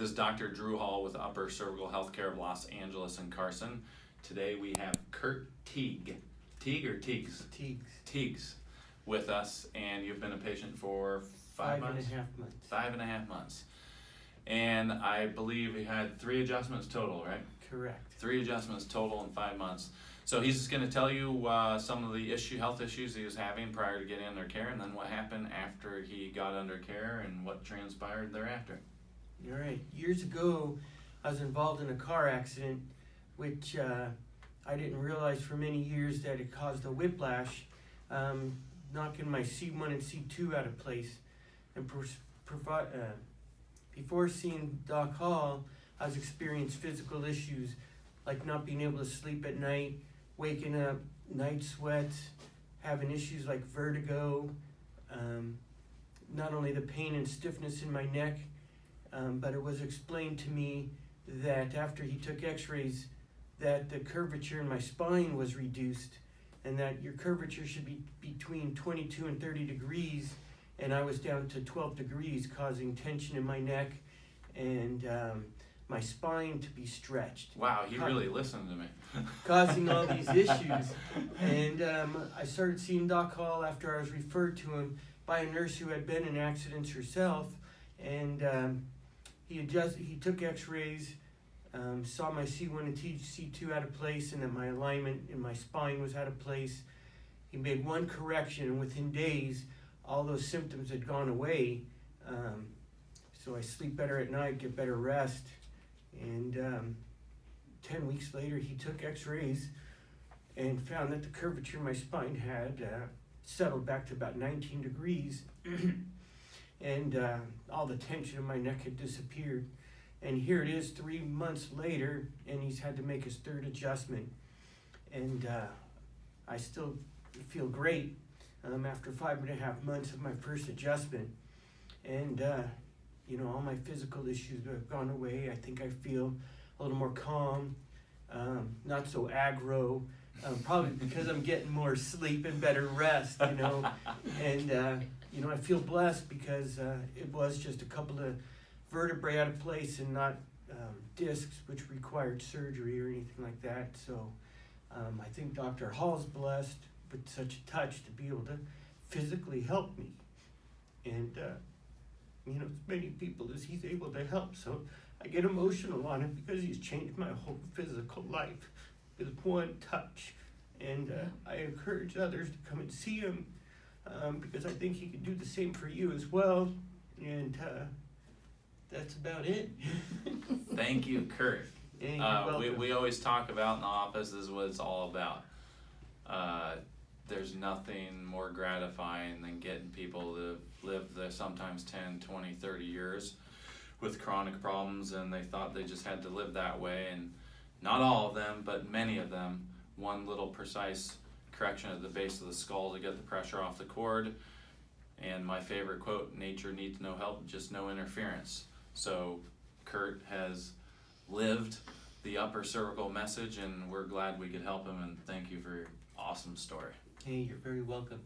This is Dr. Drew Hall with Upper Cervical Healthcare of Los Angeles and Carson. Today we have Kurt Teague. Teague or Teagues? Teagues. Teagues with us, and you've been a patient for 5 months? 5.5 months. 5.5 months. And I believe he had 3 adjustments total, right? Correct. 3 adjustments total in 5 months. So he's just going to tell you some of the health issues he was having prior to getting under care, and then what happened after he got under care and what transpired thereafter. All right. Years ago, I was involved in a car accident, which I didn't realize for many years that it caused a whiplash, knocking my C1 and C2 out of place. And before seeing Doc Hall, I was experiencing physical issues like not being able to sleep at night, waking up, night sweats, having issues like vertigo, not only the pain and stiffness in my neck, but it was explained to me that after he took x-rays that the curvature in my spine was reduced and that your curvature should be between 22 and 30 degrees, and I was down to 12 degrees, causing tension in my neck and my spine to be stretched. Wow, he really listened to me. Causing all these issues. And I started seeing Doc Hall after I was referred to him by a nurse who had been in accidents herself. And he took x-rays, saw my C1 and C2 out of place, and that my alignment in my spine was out of place. He made one correction, and within days, all those symptoms had gone away. So I sleep better at night, get better rest. And 10 weeks later, he took x-rays and found that the curvature in my spine had settled back to about 19 degrees. And all the tension in my neck had disappeared. And here it is 3 months later, and he's had to make his 3rd adjustment. And I still feel great after 5.5 months of my first adjustment. And all my physical issues have gone away. I think I feel a little more calm, not so aggro, probably because I'm getting more sleep and better rest, And, I feel blessed because it was just a couple of vertebrae out of place and not discs, which required surgery or anything like that. So I think Dr. Hall's blessed with such a touch to be able to physically help me. And, as many people as he's able to help. So I get emotional on it because he's changed my whole physical life with one touch. And I encourage others to come and see him because I think he could do the same for you as well. And that's about it. Thank you, Kurt. Yeah, we always talk about in the office is what it's all about. There's nothing more gratifying than getting people to live sometimes 10, 20, 30 years with chronic problems, and they thought they just had to live that way, and not all of them, but many of them, one little precise correction at the base of the skull to get the pressure off the cord. And my favorite quote, nature needs no help, just no interference. So Kurt has lived the upper cervical message, and we're glad we could help him, and thank you for your awesome story. Hey, you're very welcome.